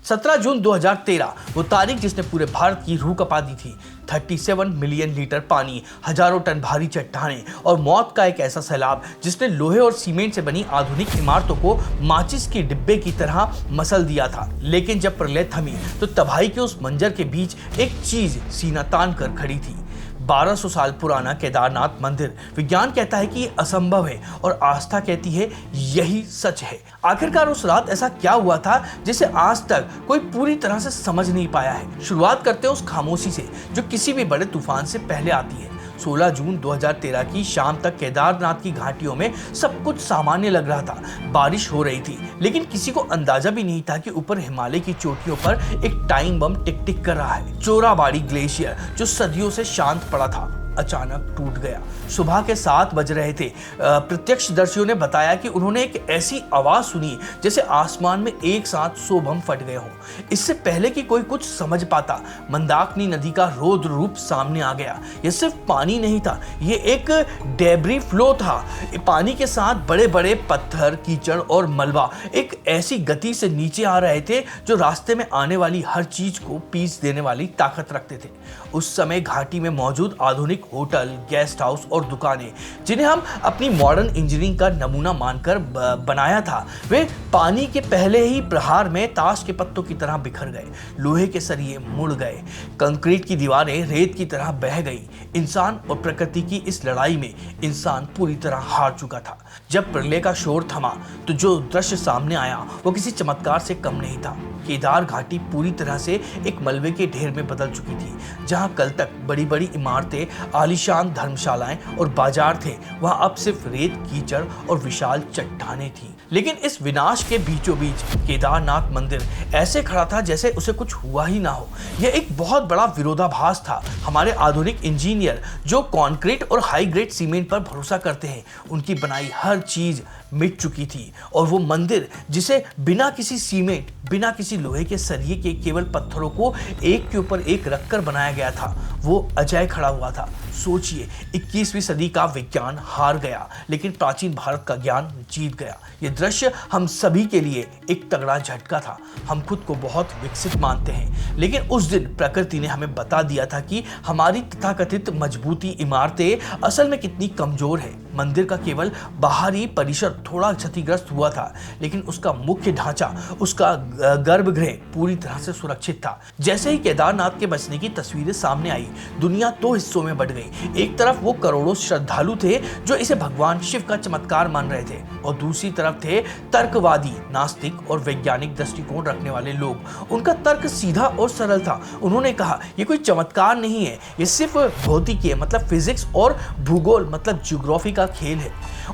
17 जून 2013 वो तारीख जिसने पूरे भारत की रूह कपा दी थी। 37 मिलियन लीटर पानी, हजारों टन भारी चट्टानें और मौत का एक ऐसा सैलाब जिसने लोहे और सीमेंट से बनी आधुनिक इमारतों को माचिस के डिब्बे की तरह मसल दिया था। लेकिन जब प्रलय थमी तो तबाही के उस मंजर के बीच एक चीज सीना तान कर खड़ी थी। 1200 साल पुराना केदारनाथ मंदिर। विज्ञान कहता है कि ये असंभव है और आस्था कहती है यही सच है। आखिरकार उस रात ऐसा क्या हुआ था जिसे आज तक कोई पूरी तरह से समझ नहीं पाया है। शुरुआत करते हैं उस खामोशी से जो किसी भी बड़े तूफान से पहले आती है। 16 जून 2013 की शाम तक केदारनाथ की घाटियों में सब कुछ सामान्य लग रहा था। बारिश हो रही थी, लेकिन किसी को अंदाजा भी नहीं था कि ऊपर हिमालय की चोटियों पर एक टाइम बम टिक टिक कर रहा है। चोराबाड़ी ग्लेशियर जो सदियों से शांत पड़ा था अचानक टूट गया। सुबह के 7 बज रहे थे। प्रत्यक्षदर्शियों ने बताया कि उन्होंने एक ऐसी आवाज सुनी जैसे आसमान में एक साथ 100 बम फट गए हों। इससे पहले कि कोई कुछ समझ पाता, मंदाकिनी नदी का रौद्र रूप सामने आ गया। यह सिर्फ पानी नहीं था, यह एक डेब्री फ्लो था। पानी के साथ बड़े बड़े पत्थर, कीचड़ और मलबा एक ऐसी गति से नीचे आ रहे थे जो रास्ते में आने वाली हर चीज को पीस देने वाली ताकत रखते थे। उस समय घाटी में मौजूद आधुनिक होटल, गेस्ट हाउस और दुकानें, जिन्हें हम अपनी मॉडर्न इंजीनियरिंग का नमूना मानकर बनाया था, वे पानी के पहले ही प्रहार में ताश के पत्तों की तरह बिखर गए। लोहे के सरिये मुड़ गए, कंक्रीट की दीवारें रेत की तरह बह गई। इंसान और प्रकृति की इस लड़ाई में इंसान पूरी तरह हार चुका था। जब प्रलय का शोर थमा तो जो दृश्य सामने आया वो किसी चमत्कार से कम नहीं था। केदार घाटी पूरी तरह से एक मलबे के ढेर में बदल चुकी थी। जहां कल तक बड़ी बड़ी इमारतें, आलीशान धर्मशालाएं और बाजार थे, वहां अब सिर्फ रेत, कीचड़ और विशाल चट्टानें थी। लेकिन इस विनाश के बीचों बीच केदारनाथ मंदिर ऐसे खड़ा था जैसे उसे कुछ हुआ ही ना हो। यह एक बहुत बड़ा विरोधाभास था। हमारे आधुनिक इंजीनियर जो कंक्रीट और हाई ग्रेड सीमेंट पर भरोसा करते हैं, उनकी बनाई हर चीज मिट चुकी थी। और वो मंदिर जिसे बिना किसी सीमेंट, बिना किसी लोहे के सरिये के, केवल पत्थरों को एक के ऊपर एक रखकर बनाया गया था, वो अजय खड़ा हुआ था। सोचिए, 21वीं सदी का विज्ञान हार गया, लेकिन प्राचीन भारत का ज्ञान जीत गया। ये दृश्य हम सभी के लिए एक तगड़ा झटका था। हम खुद को बहुत विकसित मानते हैं, लेकिन उस दिन प्रकृति ने हमें बता दिया था कि हमारी तथाकथित मजबूती इमारतें असल में कितनी कमजोर है। मंदिर का केवल बाहरी परिसर थोड़ा क्षतिग्रस्त हुआ था, लेकिन उसका मुख्य ढांचा, उसका गर्भगृह पूरी तरह से सुरक्षित था। जैसे ही केदारनाथ के बचने की तस्वीरें सामने आई, दुनिया 2 हिस्सों में बट गई। एक तरफ वो करोड़ों श्रद्धालु थे जो इसे भगवान शिव का चमत्कार मान रहे थे, और दूसरी तरफ थे तर्कवादी, नास्तिक और वैज्ञानिक दृष्टिकोण रखने वाले लोग। उनका तर्क सीधा और सरल था। उन्होंने कहा, ये कोई चमत्कार नहीं है, ये सिर्फ भौतिकी मतलब फिजिक्स और भूगोल मतलब ज्योग्राफी का खेल है।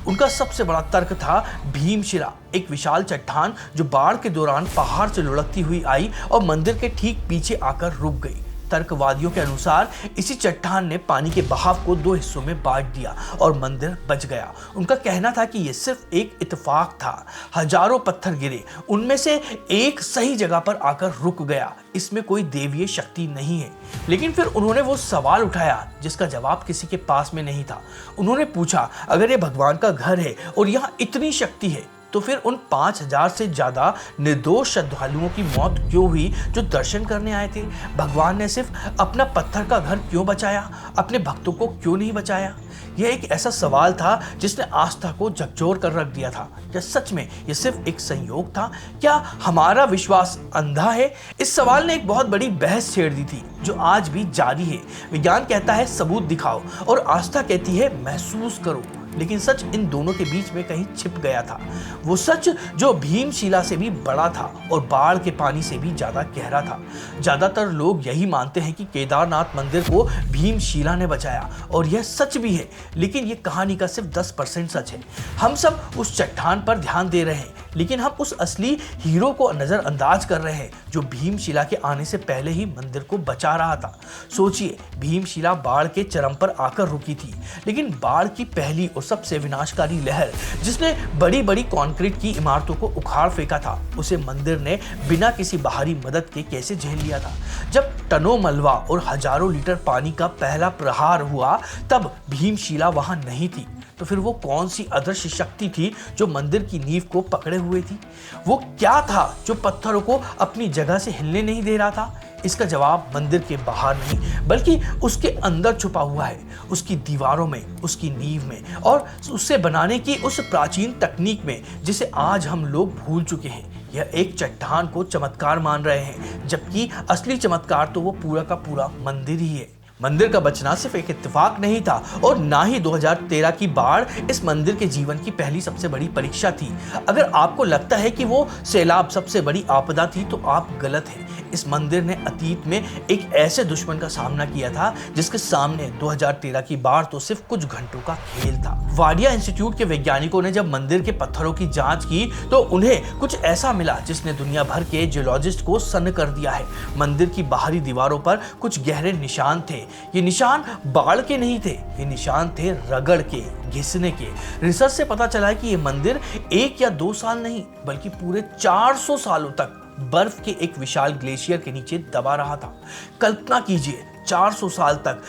उनका सबसे बड़ा तर्क था भीमशिला, एक विशाल चट्टान जो बाढ़ के दौरान पहाड़ से लुढ़कती हुई आई और मंदिर के ठीक पीछे आकर रुक गई। तर्कवादियों के अनुसार इसी चट्टान ने पानी के बहाव को 2 हिस्सों में बांट दिया और मंदिर बच गया। उनका कहना था कि यह सिर्फ एक इत्तेफाक था। हजारों पत्थर गिरे, उनमें से एक सही जगह पर आकर रुक गया। इसमें कोई देवीय शक्ति नहीं है। लेकिन फिर उन्होंने वो सवाल उठाया जिसका जवाब किसी के पास में नहीं था। उन्होंने पूछा, अगर ये भगवान का घर है और यहाँ इतनी शक्ति है, तो फिर उन 5000 से ज्यादा निर्दोष श्रद्धालुओं की मौत क्यों हुई जो दर्शन करने आए थे? भगवान ने सिर्फ अपना पत्थर का घर क्यों बचाया, अपने भक्तों को क्यों नहीं बचाया? यह एक ऐसा सवाल था जिसने आस्था को झकझोर कर रख दिया था। क्या सच में यह सिर्फ एक संयोग था? क्या हमारा विश्वास अंधा है? इस सवाल ने एक बहुत बड़ी बहस छेड़ दी थी जो आज भी जारी है। विज्ञान कहता है सबूत दिखाओ और आस्था कहती है महसूस करो। लेकिन सच इन दोनों के बीच में कहीं छिप गया था। वो सच जो भीमशिला से भी बड़ा था और बाढ़ के पानी से भी ज्यादा गहरा था। ज्यादातर लोग यही मानते हैं कि केदारनाथ मंदिर को भीमशिला ने बचाया, और यह सच भी है, लेकिन यह कहानी का सिर्फ 10% सच है। हम सब उस चट्टान पर ध्यान दे रहे हैं, लेकिन हम उस असली हीरो को नजरअंदाज कर रहे हैं जो भीमशिला के आने से पहले ही मंदिर को बचा रहा था। सोचिए, भीमशिला बाढ़ के चरम पर आकर रुकी थी, लेकिन बाढ़ की पहली और सबसे विनाशकारी लहर जिसने बड़ी बड़ी कंक्रीट की इमारतों को उखाड़ फेंका था, उसे मंदिर ने बिना किसी बाहरी मदद के कैसे झेल लिया था? जब टनों मलबा और हजारों लीटर पानी का पहला प्रहार हुआ, तब भीमशिला वहां नहीं थी। तो फिर वो कौन सी अदृश्य शक्ति थी जो मंदिर की नींव को पकड़े हुए थी? वो क्या था जो पत्थरों को अपनी जगह से हिलने नहीं दे रहा था? इसका जवाब मंदिर के बाहर नहीं बल्कि उसके अंदर छुपा हुआ है, उसकी दीवारों में, उसकी नींव में और उससे बनाने की उस प्राचीन तकनीक में जिसे आज हम लोग भूल चुके हैं। यह एक चट्टान को चमत्कार मान रहे हैं, जबकि असली चमत्कार तो वो पूरा का पूरा मंदिर ही है। मंदिर का बचना सिर्फ एक इत्तेफाक नहीं था और ना ही 2013 की बाढ़ इस मंदिर के जीवन की पहली सबसे बड़ी परीक्षा थी। अगर आपको लगता है कि वो सैलाब सबसे बड़ी आपदा थी तो आप गलत हैं। इस मंदिर ने अतीत में एक ऐसे दुश्मन का सामना किया था जिसके सामने 2013 की बाढ़ तो सिर्फ कुछ घंटों का खेल था। वाडिया इंस्टीट्यूट के वैज्ञानिकों ने जब मंदिर के पत्थरों की जांच की तो उन्हें कुछ ऐसा मिला जिसने दुनिया भर के जियोलॉजिस्ट को सन्न कर दिया है। मंदिर की बाहरी दीवारों पर कुछ गहरे निशान थे। ये निशान बाढ़ के नहीं थे, ये निशान थे रगड़ के, घिसने के। रिसर्च से पता चला है कि ये मंदिर 1 या 2 साल नहीं बल्कि पूरे 400 सालों तक बर्फ के एक विशाल ग्लेशियर के नीचे दबा रहा था। कल्पना कीजिए, 400 साल तक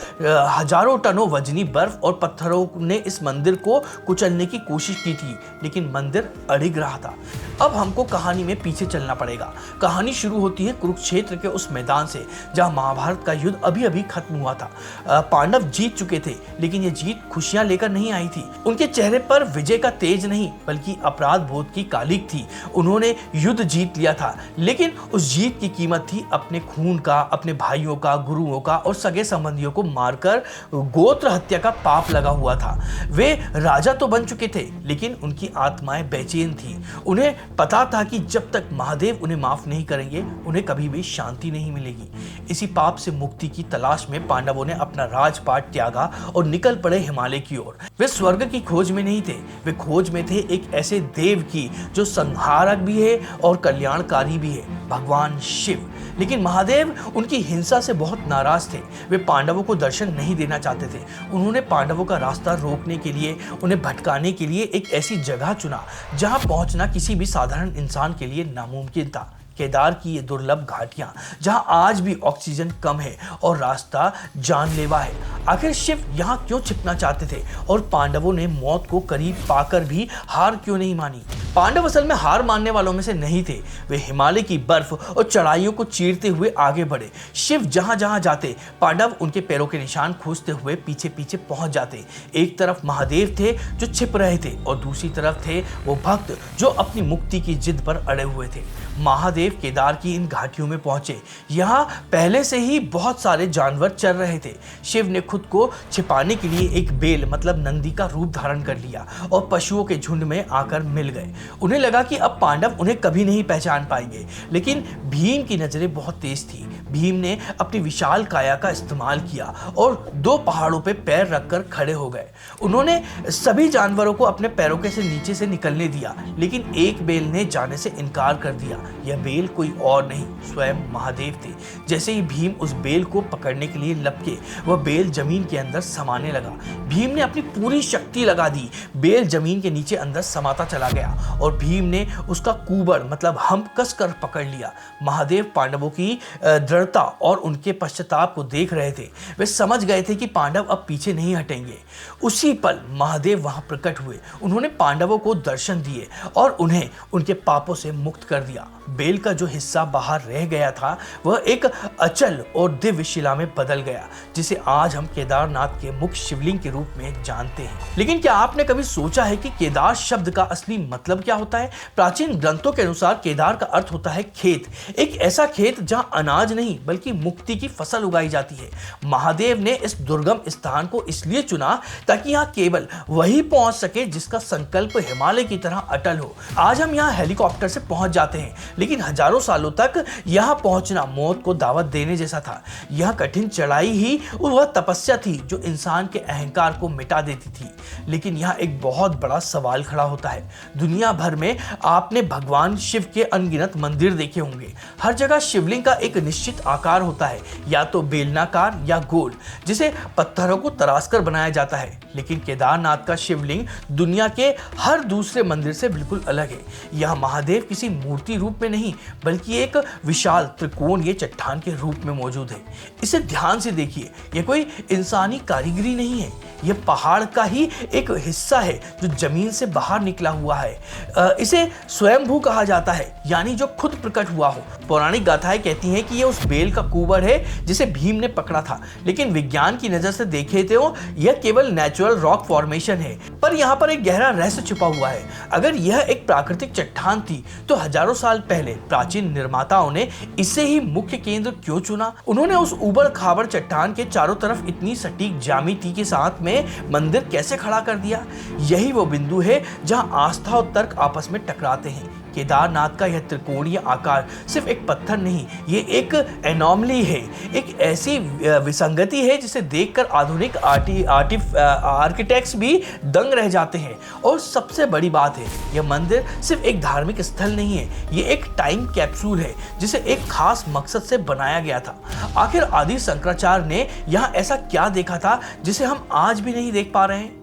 हजारों टनों वजनी बर्फ और पत्थरों ने इस मंदिर को कुचलने की कोशिश की थी, लेकिन मंदिर अड़िग रहा था। अब हमको कहानी में पीछे चलना पड़ेगा। कहानी शुरू होती है कुरुक्षेत्र के उस मैदान से जहां महाभारत का युद्ध अभी अभी खत्म हुआ था। पांडव जीत चुके थे, लेकिन ये जीत खुशियां लेकर नहीं आई थी। उनके चेहरे पर विजय का तेज नहीं बल्कि अपराध बोध की कालिक थी। उन्होंने युद्ध जीत लिया था, लेकिन उस जीत की कीमत थी अपने खून का, अपने भाइयों का, गुरुओं का और सगे संबंधियों को मारकर गोत्र हत्या का पाप लगा हुआ था। वे राजा तो बन चुके थे, लेकिन उनकी आत्माएं बेचैन थी। उन्हें पता था कि जब तक महादेव उन्हें माफ नहीं करेंगे, उन्हें कभी भी शांति नहीं मिलेगी। इसी पाप से मुक्ति की तलाश में पांडवों ने अपना राजपाट त्यागा और निकल पड़े हिमालय की ओर। वे स्वर्ग की खोज में नहीं थे, वे खोज में थे एक ऐसे देव की जो संहारक भी है और कल्याणकारी भी है, भगवान शिव। लेकिन महादेव उनकी हिंसा से बहुत नाराज थे। वे पांडवों को दर्शन नहीं देना चाहते थे। उन्होंने पांडवों का रास्ता रोकने के लिए, उन्हें भटकाने के लिए एक ऐसी जगह चुना जहां पहुंचना किसी भी साधारण इंसान के लिए नामुमकिन था। केदार की ये दुर्लभ घाटियां जहां आज भी ऑक्सीजन कम है और रास्ता जानलेवा है। आखिर शिव यहां क्यों छिपना चाहते थे और पांडवों ने मौत को करीब पाकर भी हार क्यों नहीं मानी? पांडव असल में हार मानने वालों में से नहीं थे। वे हिमालय की बर्फ और चढ़ाइयों को चीरते हुए आगे बढ़े। शिव जहां जहां जाते, पांडव उनके पैरों के निशान खोजते हुए पीछे पीछे पहुंच जाते। एक तरफ महादेव थे जो छिप रहे थे और दूसरी तरफ थे वो भक्त जो अपनी मुक्ति की जिद पर अड़े हुए थे। महादेव केदार की इन घाटियों में पहुंचे। यहाँ पहले से ही बहुत सारे जानवर चल रहे थे। शिव ने खुद को छिपाने के लिए एक बेल मतलब नंदी का रूप धारण कर लिया और पशुओं के झुंड में आकर मिल गए। उन्हें लगा कि अब पांडव उन्हें कभी नहीं पहचान पाएंगे, लेकिन भीम की नजरें बहुत तेज थी। भीम ने अपनी विशाल काया का इस्तेमाल किया और 2 पहाड़ों पे पैर रखकर खड़े हो गए। उन्होंने सभी जानवरों को अपने पैरों के से नीचे से निकलने दिया, लेकिन एक बेल ने जाने से इनकार कर दिया। यह बेल कोई और नहीं, स्वयं महादेव थे। जैसे ही भीम उस बेल को पकड़ने के लिए लपके, वह बेल जमीन के अंदर समाने लगा। भीम ने अपनी पूरी शक्ति लगा दी। बेल जमीन के नीचे अंदर समाता चला गया और भीम ने उसका कुबर मतलब हम्प कसकर पकड़ लिया। महादेव पांडवों की दृढ़ता और उनके पश्चाताप को देख रहे थे। वे समझ गए थे कि पांडव अब पीछे नहीं हटेंगे। उसी पल महादेव वहां प्रकट हुए। उन्होंने पांडवों को दर्शन दिए और उन्हें उनके पापों से मुक्त कर दिया। बेल का जो हिस्सा बाहर रह गया था वह एक अचल और दिव्य शिला में बदल गया, जिसे आज हम केदारनाथ के मुख्य शिवलिंग के रूप में जानते हैं। लेकिन क्या आपने कभी सोचा है कि केदार शब्द का असली मतलब क्या होता है? प्राचीन ग्रंथों के अनुसार केदार का अर्थ होता है खेत, एक ऐसा खेत जहां अनाज नहीं बल्कि मुक्ति की फसल उगाई जाती है। महादेव ने इस दुर्गम स्थान को इसलिए चुना ताकि यहाँ केवल वही पहुंच सके जिसका संकल्प हिमालय की तरह अटल हो। आज हम यहाँ हेलीकॉप्टर से पहुंच जाते हैं, लेकिन हजारों सालों तक यहाँ पहुंचना मौत को दावत देने जैसा था। यह कठिन चढ़ाई ही वह तपस्या थी जो इंसान के अहंकार को मिटा देती थी। लेकिन यहाँ एक बहुत बड़ा सवाल खड़ा होता है। दुनिया भर में आपने भगवान शिव के अनगिनत मंदिर देखे होंगे। हर जगह शिवलिंग का एक निश्चित निश्चित आकार होता है, या तो बेलनाकार या गोल, जिसे पत्थरों को तराशकर बनाया जाता है। लेकिन केदारनाथ का शिवलिंग दुनिया के हर दूसरे मंदिर से बिल्कुल अलग है। यह महादेव किसी मूर्ति रूप में नहीं, बल्कि एक विशाल त्रिकोणीय चट्टान के रूप में मौजूद है। इसे ध्यान से देखिए, यह कोई इंसानी कारीगरी नहीं है, यह पहाड़ का ही एक हिस्सा है जो जमीन से बाहर निकला हुआ है। इसे स्वयंभू कहा जाता है, यानी जो खुद प्रकट हुआ हो। पौराणिक गाथाएं कहती हैं कि यह उस बेल का कुंवर है जिसे भीम ने पकड़ा था, लेकिन विज्ञान की नजर से देखे तो यह केवल नेचुरल रॉक फॉर्मेशन है। पर यहाँ पर एक गहरा रहस्य छिपा हुआ है। अगर यह एक प्राकृतिक चट्टान थी तो हजारों साल पहले प्राचीन निर्माताओं ने इसे ही मुख्य केंद्र क्यों चुना? उन्होंने उस उबड़ खाबड़ चट्टान के चारों तरफ इतनी सटीक ज्यामिति के साथ में मंदिर कैसे खड़ा कर दिया? यही वो बिंदु है जहां आस्था और तर्क आपस में टकराते हैं। केदारनाथ का यह त्रिकोणीय आकार सिर्फ एक पत्थर नहीं, ये एक एनॉमली है, एक ऐसी विसंगति है जिसे देखकर आधुनिक आर्किटेक्ट्स भी दंग रह जाते हैं। और सबसे बड़ी बात है, यह मंदिर सिर्फ एक धार्मिक स्थल नहीं है, ये एक टाइम कैप्सूल है जिसे एक खास मकसद से बनाया गया था। आखिर आदि शंकराचार्य ने यहाँ ऐसा क्या देखा था जिसे हम आज भी नहीं देख पा रहे हैं?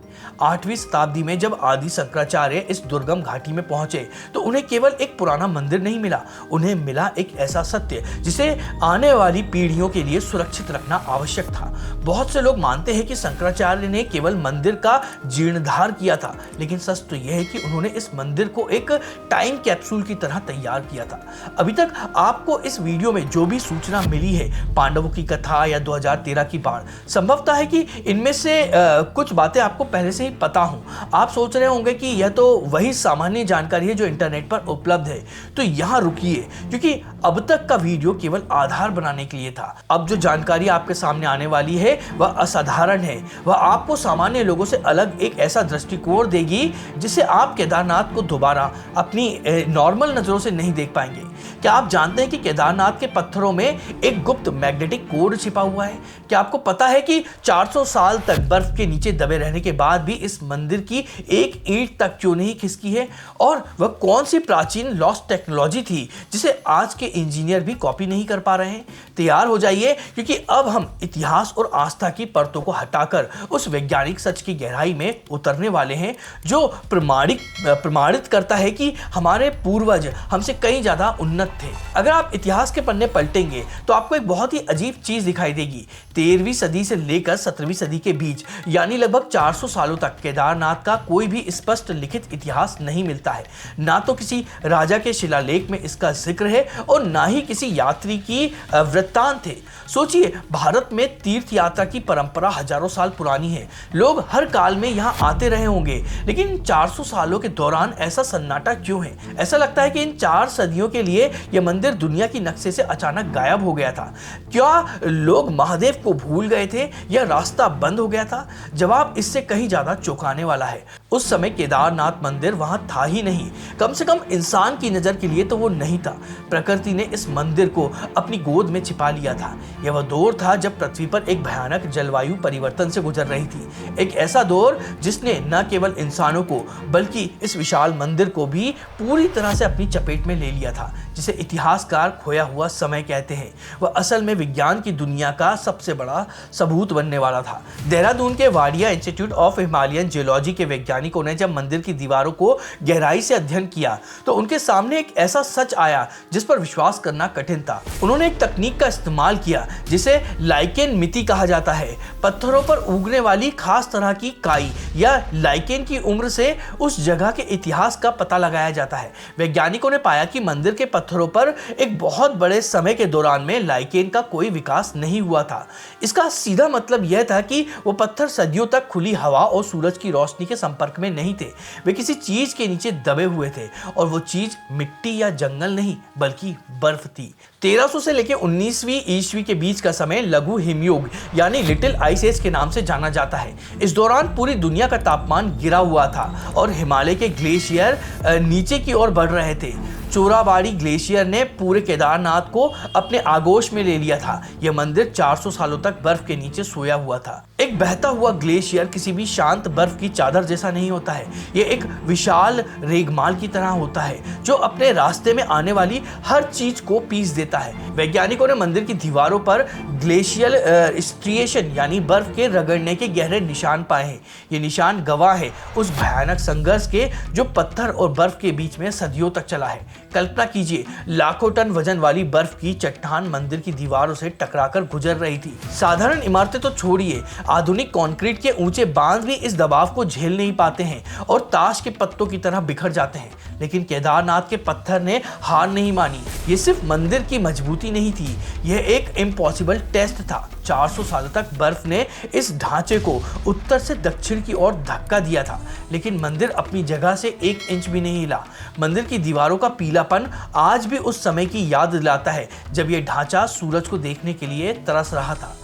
8वीं शताब्दी में जब आदि शंकराचार्य इस दुर्गम घाटी में पहुंचे तो उन्हें केवल एक पुराना मंदिर नहीं मिला, उन्हें मिला एक ऐसा सत्य जिसे आने वाली पीढ़ियों के लिए सुरक्षित रखना आवश्यक था। बहुत से लोग मानते हैं कि शंकराचार्य ने केवल मंदिर का जीर्णोद्धार किया था, लेकिन सच तो यह है कि उन्होंने इस मंदिर को एक टाइम कैप्सूल की तरह तैयार किया था। अभी तक आपको इस वीडियो में जो भी सूचना मिली है, पांडवों की कथा या 2013 की बाढ़, संभवतः है कि इनमें से कुछ बातें आपको पहले से ही पता हूं। आप सोच रहे होंगे कि यह तो वही सामान्य जानकारी है जो इंटरनेट पर उपलब्ध है, तो यहां रुकिए, क्योंकि अब तक का वीडियो केवल आधार बनाने के लिए था। अब जो जानकारी आपके सामने आने वाली है वह असाधारण है, वह आपको सामान्य लोगों से अलग एक ऐसा दृष्टिकोण देगी जिसे आप केदारनाथ को दोबारा अपनी नॉर्मल नजरों से नहीं देख पाएंगे। क्या आप जानते हैं कि केदारनाथ के पत्थरों में एक गुप्त मैग्नेटिक कोड छिपा हुआ है? क्या आपको पता है कि 400 साल तक बर्फ के नीचे दबे रहने के बाद भी इस मंदिर की एक ईंट तक क्यों नहीं खिसकी है? और वह कौन सी प्राचीन लॉस्ट टेक्नोलॉजी थी जिसे आज के इंजीनियर भी कॉपी नहीं कर पा रहे हैं? तैयार हो जाइए, क्योंकि अब हम इतिहास और आस्था की परतों को हटाकर उस वैज्ञानिक सच की गहराई में उतरने वाले हैं जो प्रमाणित करता है कि हमारे पूर्वज हमसे कहीं ज्यादा उन्नत थे। अगर आप इतिहास के पन्ने पलटेंगे तो आपको एक बहुत ही अजीब चीज दिखाई देगी। 13वीं सदी से लेकर 17वीं सदी के बीच, यानी लगभग 400 सालों तक केदारनाथ का कोई भी स्पष्ट लिखित इतिहास नहीं मिलता है। ना तो किसी राजा के शिलालेख में इसका जिक्र है और ना ही किसी यात्री की वृत्तांत है। सोचिए, भारत में तीर्थ यात्रा की परंपरा हजारों साल पुरानी है, लोग हर काल में यहाँ आते रहे होंगे, लेकिन 400 सालों के दौरान ऐसा सन्नाटा क्यों है? ऐसा लगता है कि इन 4 सदियों के लिए यह मंदिर दुनिया की नक्शे से अचानक गायब हो गया था। क्या लोग महादेव को भूल गए थे या रास्ता बंद हो गया था? जवाब इससे कहीं ज्यादा चौंकाने वाला है। उस समय केदारनाथ मंदिर वहां था ही नहीं, कम से कम इंसान की नजर के लिए तो वो नहीं था। प्रकृति ने इस मंदिर को अपनी गोद में छिपा लिया था। यह वह दौर था जब पृथ्वी पर एक भयानक जलवायु परिवर्तन से गुजर रही थी, एक ऐसा दौर जिसने न केवल इंसानों को बल्कि इस विशाल मंदिर को भी पूरी तरह से अपनी चपेट में ले लिया था, जिसे इतिहासकार खोया हुआ समय कहते हैं। वह असल में विज्ञान की दुनिया का सबसे बड़ा सबूत बनने वाला था। देहरादून के Wadia institute of Himalayan geology के वैज्ञानिकों ने जब मंदिर की दीवारों को गहराई से अध्ययन किया तो उनके सामने एक ऐसा सच आया जिस पर विश्वास करना कठिन था। उन्होंने एक तकनीक का इस्तेमाल किया जिसे लाइकेन मिति कहा जाता है। पत्थरों पर उगने वाली खास तरह की काई या लाइकेन की उम्र से उस जगह के इतिहास का पता लगाया जाता है। वैज्ञानिकों ने पाया कि मंदिर के पत्थरों पर एक बहुत बड़े समय के दौरान में लाइकेन का कोई विकास नहीं हुआ था। इसका सीधा मतलब यह था कि वो पत्थर सदियों तक खुली हवा और सूरज की रोशनी के संपर्क में नहीं थे, वे किसी चीज के नीचे दबे हुए थे, और वो चीज मिट्टी या जंगल नहीं बल्कि बर्फ थी। 1300 से लेकर 19वीं ईस्वी के बीच का समय लघु हिमयुग यानी लिटिल आइस एज के नाम से जाना जाता है। इस दौरान पूरी दुनिया का तापमान गिरा हुआ था और हिमालय के ग्लेशियर नीचे की ओर बढ़ रहे थे। चोराबाड़ी ग्लेशियर ने पूरे केदारनाथ को अपने आगोश में ले लिया था। यह मंदिर 400 सालों तक बर्फ के नीचे सोया हुआ था। एक बहता हुआ ग्लेशियर किसी भी शांत बर्फ की चादर जैसा नहीं होता है। यह एक विशाल रेगमाल की तरह होता है जो अपने रास्ते में आने वाली हर चीज को पीस देता है। वैज्ञानिकों ने मंदिर की दीवारों पर ग्लेशियल स्ट्रिएशन यानी बर्फ के रगड़ने के गहरे निशान पाए हैं। ये निशान गवाह है उस भयानक संघर्ष के जो पत्थर और बर्फ के बीच में सदियों तक चला है। कल्पना कीजिए, लाखों टन वजन वाली बर्फ की चट्टान मंदिर की दीवारों से टकराकर गुजर रही थी। साधारण इमारतें तो छोड़िए, आधुनिक कंक्रीट के ऊंचे बांध भी इस दबाव को झेल नहीं पाते हैं और ताश के पत्तों की तरह बिखर जाते हैं। लेकिन केदारनाथ के पत्थर ने हार नहीं मानी। ये सिर्फ मंदिर की मजबूती नहीं थी, यह एक इम्पॉसिबल टेस्ट था। 400 साल तक बर्फ ने इस ढांचे को उत्तर से दक्षिण की ओर धक्का दिया था, लेकिन मंदिर अपनी जगह से 1 इंच भी नहीं हिला। मंदिर की दीवारों का पीलापन आज भी उस समय की याद दिलाता है जब यह ढांचा सूरज को देखने के लिए तरस रहा था।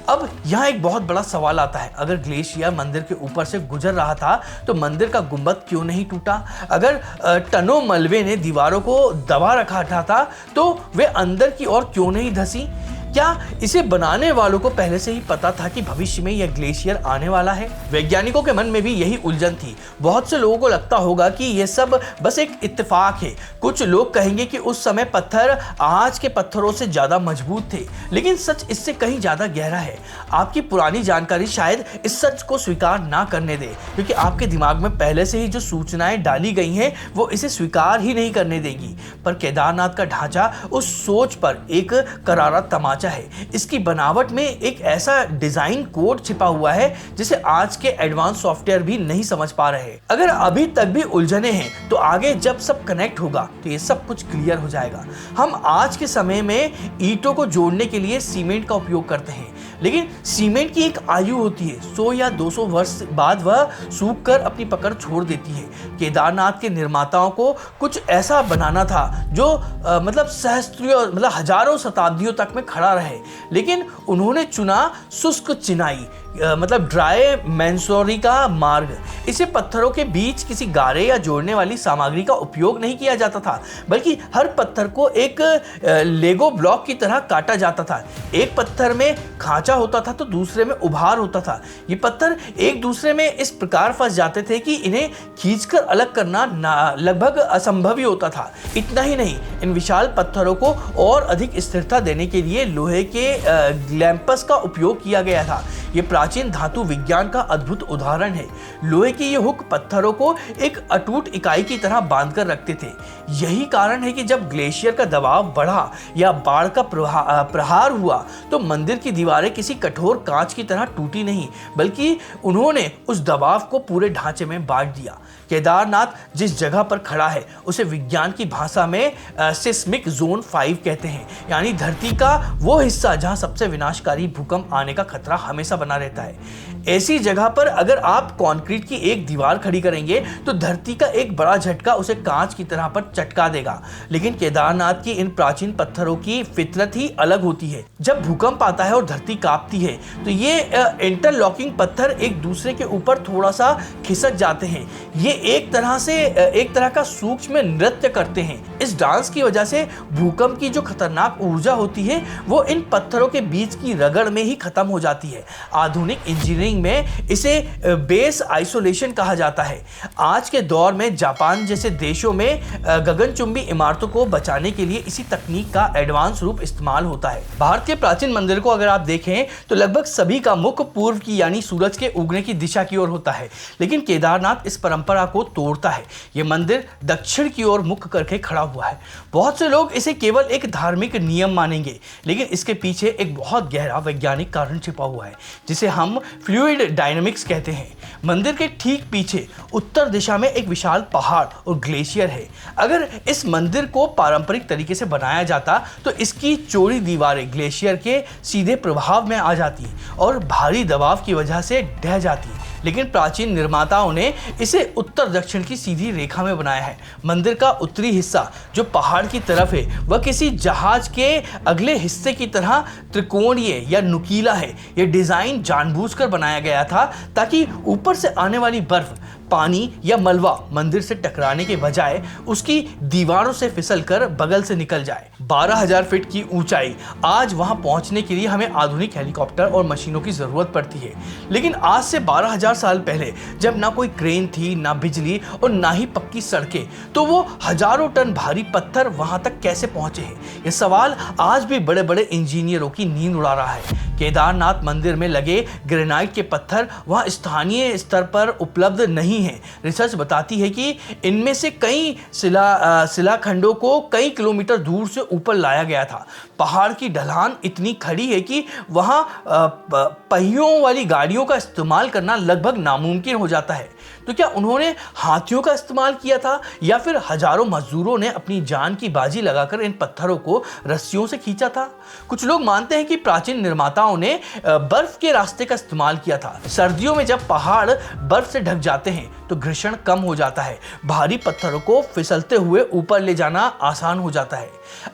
अब यहाँ एक बहुत बड़ा सवाल आता है, अगर ग्लेशियर मंदिर के ऊपर से गुजर रहा था तो मंदिर का गुंबद क्यों नहीं टूटा? अगर टनों मलबे ने दीवारों को दबा रखा था तो वे अंदर की ओर क्यों नहीं धसी? क्या इसे बनाने वालों को पहले से ही पता था कि भविष्य में यह ग्लेशियर आने वाला है? वैज्ञानिकों के मन में भी यही उलझन थी। बहुत से लोगों को लगता होगा कि यह सब बस एक इत्तेफाक है। कुछ लोग कहेंगे कि उस समय पत्थर आज के पत्थरों से ज्यादा मजबूत थे, लेकिन सच इससे कहीं ज्यादा गहरा है। आपकी पुरानी जानकारी शायद इस सच को स्वीकार ना करने दे, क्योंकि आपके दिमाग में पहले से ही जो सूचनाएं डाली गई हैं वो इसे स्वीकार ही नहीं करने देगी। पर केदारनाथ का ढांचा उस सोच पर एक करारा तमाचा है। इसकी बनावट में एक ऐसा डिजाइन कोड छिपा हुआ है जिसे आज के एडवांस सॉफ्टवेयर भी नहीं समझ पा रहे। अगर अभी तक भी उलझने हैं तो आगे जब सब कनेक्ट होगा तो ये सब कुछ क्लियर हो जाएगा। हम आज के समय में ईंटों को जोड़ने के लिए सीमेंट का उपयोग करते हैं, लेकिन सीमेंट की एक आयु होती है। 100 या 200 वर्ष बाद वह सूख कर अपनी पकड़ छोड़ देती है। केदारनाथ के निर्माताओं को कुछ ऐसा बनाना था जो सहस्त्रियों हजारों शताब्दियों तक में खड़ा रहे, लेकिन उन्होंने चुना शुष्क चिनाई ड्राई मैंसोरी का मार्ग। इसे पत्थरों के बीच किसी गारे या जोड़ने वाली सामग्री का उपयोग नहीं किया जाता था, बल्कि हर पत्थर को एक लेगो ब्लॉक की तरह काटा जाता था। एक पत्थर में खांचा होता था तो दूसरे में उभार होता था। ये पत्थर एक दूसरे में इस प्रकार फंस जाते थे कि इन्हें खींचकर अलग करना लगभग असंभव ही होता था। इतना ही नहीं, इन विशाल पत्थरों को और अधिक स्थिरता देने के लिए लोहे के ग्लैम्पस का उपयोग किया गया था। ये प्राचीन धातु विज्ञान का अद्भुत उदाहरण है। लोहे के ये हुक पत्थरों को एक अटूट इकाई की तरह बांधकर रखते थे। यही कारण है कि जब ग्लेशियर का दबाव बढ़ा या बाढ़ का प्रहार हुआ तो मंदिर की दीवारें किसी कठोर कांच की तरह टूटी नहीं, बल्कि उन्होंने उस दबाव को पूरे ढांचे में बांट दिया। केदारनाथ जिस जगह पर खड़ा है उसे विज्ञान की भाषा में सिस्मिक जोन 5 कहते हैं, यानी धरती का वो हिस्सा जहां सबसे विनाशकारी भूकंप आने का खतरा हमेशा बना रहता है। ऐसी जगह पर अगर आप कंक्रीट की एक दीवार खड़ी करेंगे तो धरती का एक बड़ा झटका उसे कांच की तरह पर चटका देगा। लेकिन केदारनाथ की इन प्राचीन पत्थरों की फितरत ही अलग होती है। जब भूकंप आता है और धरती कांपती है तो ये इंटरलॉकिंग पत्थर एक दूसरे के ऊपर थोड़ा सा खिसक जाते हैं। ये एक तरह का सूक्ष्म नृत्य करते हैं। इस डांस की वजह से भूकंप की जो खतरनाक ऊर्जा होती है वो इन पत्थरों के बीच की रगड़ में ही खत्म हो जाती है। आधुनिक इंजीनियरिंग में इसे बेस आइसोलेशन कहा जाता है। आज के दौर में जापान जैसे देशों में गगनचुंबी इमारतों को बचाने के लिए इसी तकनीक का एडवांस रूप इस्तेमाल होता है। भारत के प्राचीन मंदिर को अगर आप देखें तो लगभग सभी का मुख पूर्व की यानी सूरज के उगने की दिशा की ओर होता है, लेकिन केदारनाथ इस परंपरा को तोड़ता है। यह मंदिर दक्षिण की ओर मुख करके खड़ा हुआ है। बहुत से लोग इसे केवल एक धार्मिक नियम मानेंगे, लेकिन इसके पीछे एक बहुत गहरा वैज्ञानिक कारण छिपा हुआ है जिसे हम फ्लूइड डायनामिक्स कहते हैं। मंदिर के ठीक पीछे उत्तर दिशा में एक विशाल पहाड़ और ग्लेशियर है। अगर इस मंदिर को पारंपरिक तरीके से बनाया जाता तो इसकी चौड़ी दीवारें ग्लेशियर के सीधे प्रभाव में आ जाती और भारी दबाव की वजह से ढह जाती, लेकिन प्राचीन निर्माताओं ने इसे उत्तर दक्षिण की सीधी रेखा में बनाया है। मंदिर का उत्तरी हिस्सा जो पहाड़ की तरफ है वह किसी जहाज के अगले हिस्से की तरह त्रिकोणीय या नुकीला है। यह डिजाइन जानबूझकर बनाया गया था ताकि ऊपर से आने वाली बर्फ पानी या मलबा मंदिर से टकराने के बजाय उसकी दीवारों से फिसलकर बगल से निकल जाए। 12,000 फीट की ऊंचाई। आज वहां पहुंचने के लिए हमें आधुनिक हेलीकॉप्टर और मशीनों की जरूरत पड़ती है, लेकिन आज से 12,000 साल पहले जब ना कोई क्रेन थी, ना बिजली और ना ही पक्की सड़कें, तो वो हजारों टन भारी पत्थर वहां तक कैसे पहुंचे हैं? ये सवाल आज भी बड़े बड़े इंजीनियरों की नींद उड़ा रहा है। केदारनाथ मंदिर में लगे ग्रेनाइट के पत्थर वहां स्थानीय स्तर पर उपलब्ध नहीं है। रिसर्च बताती है कि इनमें से कई शिलाखंडों को कई किलोमीटर दूर से ऊपर लाया गया था। पहाड़ की ढलान इतनी खड़ी है कि वहां पहियों वाली गाड़ियों का इस्तेमाल करना लगभग नामुमकिन हो जाता है। तो क्या उन्होंने हाथियों का इस्तेमाल किया था या फिर हजारों मजदूरों ने अपनी जान की बाजी लगाकर इन पत्थरों को रस्सियों से खींचा था? कुछ लोग मानते हैं कि प्राचीन निर्माताओं ने बर्फ के रास्ते का इस्तेमाल किया था। सर्दियों में जब पहाड़ बर्फ से ढक जाते हैं तो घर्षण कम हो जाता है, भारी पत्थरों को फिसलते हुए ऊपर ले जाना आसान हो जाता है।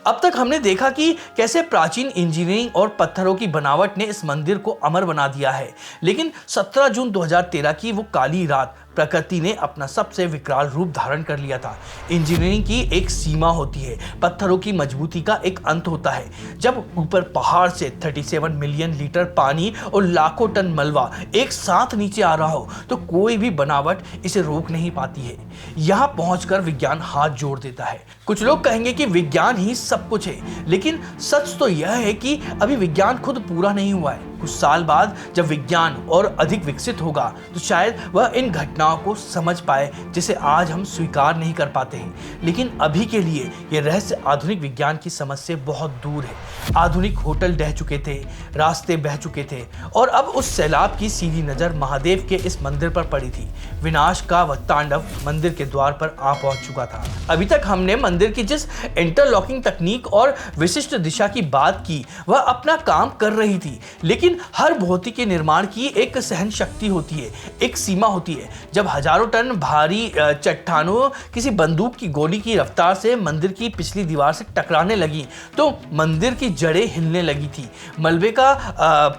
अब तक हमने देखा कि कैसे प्राचीन इंजीनियरिंग और पत्थरों की बनावट ने इस मंदिर को अमर बना दिया है, लेकिन 17 जून 2013 की वो काली रात प्रकृति ने अपना सबसे विकराल रूप धारण कर लिया था। इंजीनियरिंग की एक सीमा होती है, पत्थरों की मजबूती का एक अंत होता है। जब ऊपर पहाड़ से 37 मिलियन लीटर पानी और लाखों टन मलबा एक साथ नीचे आ रहा हो तो कोई भी बनावट इसे रोक नहीं पाती है। यहां पहुंचकर विज्ञान हाथ जोड़ देता है। कुछ लोग कहेंगे कि विज्ञान ही सब कुछ है, लेकिन सच तो यह है कि अभी विज्ञान खुद पूरा नहीं हुआ है। कुछ साल बाद जब विज्ञान और अधिक विकसित होगा तो शायद वह इन घटनाओं को समझ पाए जिसे आज हम स्वीकार नहीं कर पाते हैं। लेकिन अभी के लिए यह रहस्य आधुनिक विज्ञान की समझ से बहुत दूर है। आधुनिक होटल ढह चुके थे, रास्ते बह चुके थे और अब उस सैलाब की सीधी नजर महादेव के इस मंदिर पर पड़ी थी। विनाश का वह तांडव मंदिर के द्वार पर आ पहुंच चुका था। अभी तक हमने मंदिर की जिस इंटरलॉकिंग तकनीक और विशिष्ट दिशा की बात की वह अपना काम कर रही थी, लेकिन हर भौतिकी निर्माण की एक सहन शक्ति होती है, एक सीमा होती है। जब हजारों टन भारी चट्टानों किसी बंदूक की गोली की रफ्तार से मंदिर की पिछली दीवार से टकराने लगी तो मंदिर की जड़ें हिलने लगी थी। मलबे का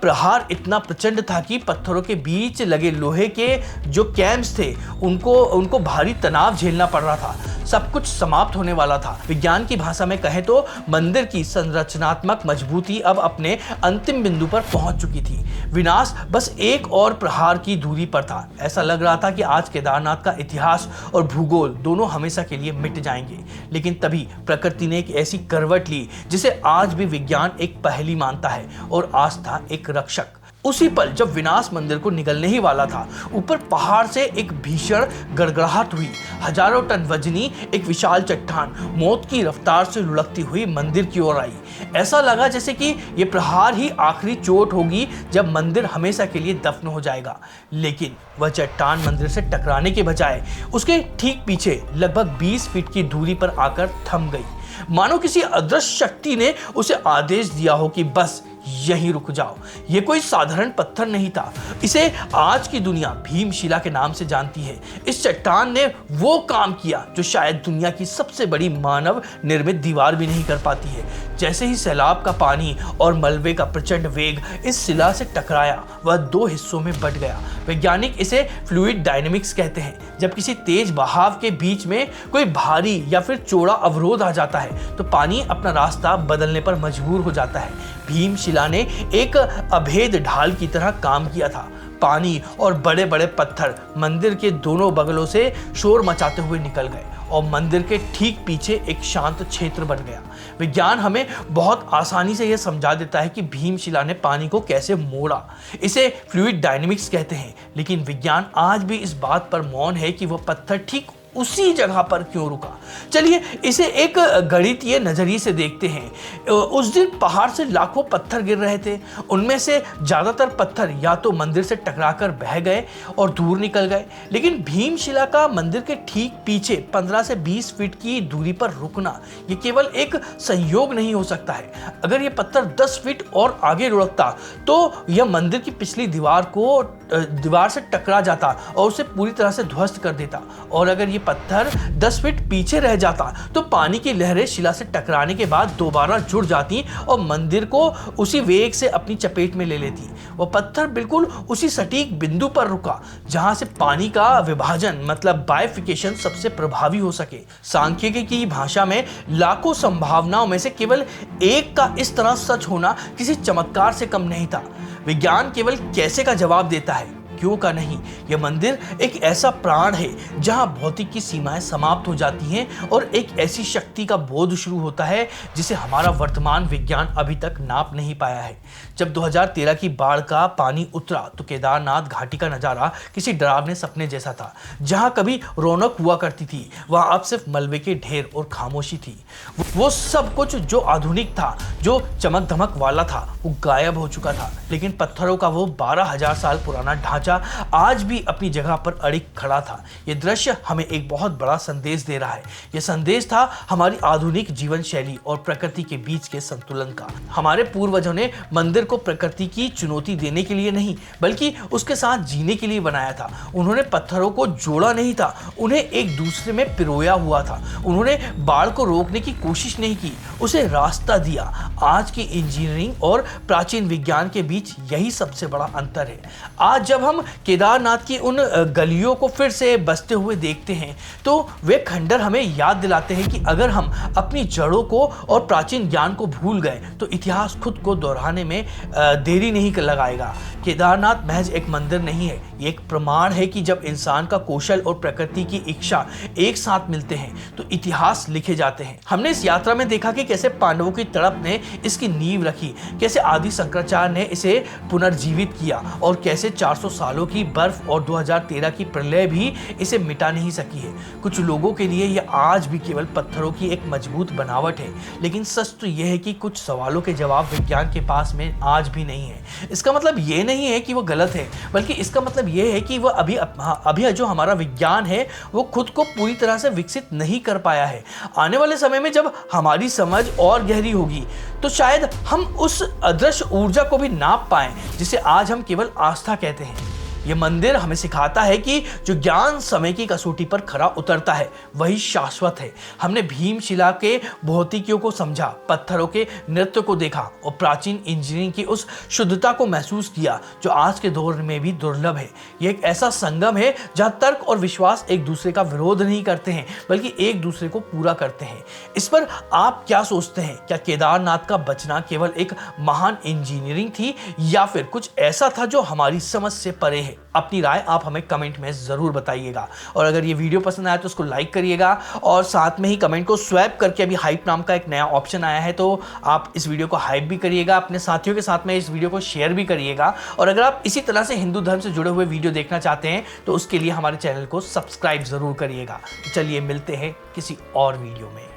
प्रहार इतना प्रचंड था कि पत्थरों के बीच लगे लोहे के जो कैम्प्स थे उनको भारी तनाव झेलना पड़ रहा था। सब कुछ समाप्त होने वाला था। विज्ञान की भाषा में कहें तो मंदिर की संरचनात्मक मजबूती अब अपने अंतिम बिंदु पर पहुंच चुकी थी। विनाश बस एक और प्रहार की दूरी पर था। ऐसा लग रहा था कि आज केदारनाथ का इतिहास और भूगोल दोनों हमेशा के लिए मिट जाएंगे। लेकिन तभी प्रकृति ने एक ऐसी करवट ली जिसे आज भी विज्ञान एक पहेली मानता है और आस्था एक रक्षक। उसी पल जब विनाश मंदिर को निगलने ही वाला था, ऊपर पहाड़ से एक भीषण गड़गड़ाहट हुई। हजारों टन वजनी एक विशाल चट्टान मौत की रफ्तार से लुढ़कती हुई मंदिर की ओर आई। ऐसा लगा जैसे कि यह प्रहार ही आखिरी चोट होगी जब मंदिर हमेशा के लिए दफन हो जाएगा। लेकिन वह चट्टान मंदिर से टकराने के बजाय उसके ठीक पीछे लगभग 20 फीट की दूरी पर आकर थम गई, मानो किसी अदृश्य शक्ति ने उसे आदेश दिया हो कि बस यहीं रुक जाओ। यह कोई साधारण पत्थर नहीं था, इसे आज की दुनिया भीमशिला के नाम से जानती है। इस चट्टान ने वो काम किया जो शायद दुनिया की सबसे बड़ी मानव निर्मित दीवार भी नहीं कर पाती है। जैसे ही सैलाब का पानी और मलबे का प्रचंड वेग इस शिला से टकराया, वह 2 हिस्सों में बट गया। वैज्ञानिक इसे फ्लूइड डायनेमिक्स कहते हैं। जब किसी तेज बहाव के बीच में कोई भारी या फिर चौड़ा अवरोध आ जाता है तो पानी अपना रास्ता बदलने पर मजबूर हो जाता है। भीमशिला ने एक अभेद ढाल की तरह काम किया था। पानी और बड़े बड़े पत्थर मंदिर के दोनों बगलों से शोर मचाते हुए निकल गए और मंदिर के ठीक पीछे एक शांत क्षेत्र बन गया। विज्ञान हमें बहुत आसानी से यह समझा देता है कि भीमशिला ने पानी को कैसे मोड़ा। इसे फ्लूइड डायनेमिक्स कहते हैं, लेकिन विज्ञान आज भी इस बात पर मौन है कि वह पत्थर ठीक उसी जगह पर क्यों रुका। चलिए इसे एक गणितीय नजरिए से देखते हैं। उस दिन पहाड़ से लाखों पत्थर गिर रहे थे। उनमें से ज्यादातर पत्थर या तो मंदिर से टकराकर बह गए और दूर निकल गए, लेकिन भीमशिला का मंदिर के ठीक पीछे 15 से 20 फीट की दूरी पर रुकना ये केवल एक संयोग नहीं हो सकता है। अगर ये पत्थर 10 फीट और आगे लुढ़कता तो यह मंदिर की पिछली दीवार से टकरा जाता और उसे पूरी तरह से ध्वस्त कर देता। और अगर ये पत्थर 10 फीट पीछे रह जाता तो पानी की लहरें शिला से टकराने के बाद दोबारा जुड़ जाती और मंदिर को उसी वेग से अपनी चपेट में ले लेती। वो पत्थर बिल्कुल उसी सटीक बिंदु पर रुका जहां से पानी का विभाजन मतलब बाइफिकेशन सबसे प्रभावी हो सके। सांख्यिकी की भाषा में लाखों संभावनाओं में से केवल एक का इस तरह सच होना किसी चमत्कार से कम नहीं था। विज्ञान केवल कैसे का जवाब देता है, क्यों का नहीं। यह मंदिर एक ऐसा प्राण है जहां भौतिक की सीमाएं समाप्त हो जाती हैं और एक ऐसी शक्ति का बोध शुरू होता है जिसे हमारा वर्तमान विज्ञान अभी तक नाप नहीं पाया है। जब 2013 की बाढ़ का पानी उतरा तो केदारनाथ घाटी का नजारा किसी डरावने सपने जैसा था। जहां कभी रौनक हुआ करती थी वहां अब सिर्फ मलबे के ढेर और खामोशी थी। वो सब कुछ जो आधुनिक था, जो चमक धमक वाला था, वो गायब हो चुका था। लेकिन पत्थरों का वो 12,000 साल पुराना ढांचा आज भी अपनी जगह पर अड़िग खड़ा था। यह दृश्य हमें एक बहुत बड़ा संदेश दे रहा है। यह संदेश था हमारी आधुनिक जीवन शैली और प्रकृति के बीच के संतुलन का। हमारे पूर्वजों ने मंदिर को प्रकृति की चुनौती देने के लिए नहीं बल्कि उसके साथ जीने के लिए बनाया था। उन्होंने पत्थरों को जोड़ा नहीं था, उन्हें एक दूसरे में पिरोया हुआ था। उन्होंने बाढ़ को रोकने की कोशिश नहीं की, उसे रास्ता दिया। आज की इंजीनियरिंग और प्राचीन विज्ञान के बीच यही सबसे बड़ा अंतर है। आज जब हम केदारनाथ की उन गलियों को फिर से बसते हुए देखते हैं तो वे खंडर हमें याद दिलाते हैं कि अगर हम अपनी जड़ों को और प्राचीन ज्ञान को भूल गए तो इतिहास खुद को दोहराने में देरी नहीं लगाएगा। केदारनाथ महज एक मंदिर नहीं है, ये एक प्रमाण है कि जब इंसान का कौशल और प्रकृति की इच्छा एक साथ मिलते हैं तो इतिहास लिखे जाते हैं। हमने इस यात्रा में देखा कि कैसे पांडवों की तड़प ने इसकी नींव रखी, कैसे आदि शंकराचार्य ने इसे पुनर्जीवित किया और कैसे 400 सालों की बर्फ और 2013 की प्रलय भी इसे मिटा नहीं सकी है। कुछ लोगों के लिए यह आज भी केवल पत्थरों की एक मजबूत बनावट है, लेकिन सच तो यह है कि कुछ सवालों के जवाब विज्ञान के पास में आज भी नहीं है। इसका मतलब यह नहीं है कि वो गलत है, बल्कि इसका मतलब यह है कि वह अभी जो हमारा विज्ञान है वो खुद को पूरी तरह से विकसित नहीं कर पाया है। आने वाले समय में जब हमारी समझ और गहरी होगी तो शायद हम उस अदृश्य ऊर्जा को भी नाप पाएं जिसे आज हम केवल आस्था कहते हैं। यह मंदिर हमें सिखाता है कि जो ज्ञान समय की कसौटी पर खरा उतरता है वही शाश्वत है। हमने भीमशिला के भौतिकियों को समझा, पत्थरों के नृत्य को देखा और प्राचीन इंजीनियरिंग की उस शुद्धता को महसूस किया जो आज के दौर में भी दुर्लभ है। यह एक ऐसा संगम है जहां तर्क और विश्वास एक दूसरे का विरोध नहीं करते हैं बल्कि एक दूसरे को पूरा करते हैं। इस पर आप क्या सोचते हैं? क्या केदारनाथ का बचना केवल एक महान इंजीनियरिंग थी या फिर कुछ ऐसा था जो हमारी समझ से परे है? अपनी राय आप हमें कमेंट में जरूर बताइएगा और अगर ये वीडियो पसंद आया तो उसको लाइक करिएगा और साथ में ही कमेंट को स्वैप करके अभी हाइप नाम का एक नया ऑप्शन आया है तो आप इस वीडियो को हाइप भी करिएगा, अपने साथियों के साथ में इस वीडियो को शेयर भी करिएगा। और अगर आप इसी तरह से हिंदू धर्म से जुड़े हुए वीडियो देखना चाहते हैं तो उसके लिए हमारे चैनल को सब्सक्राइब जरूर करिएगा। चलिए मिलते हैं किसी और वीडियो में।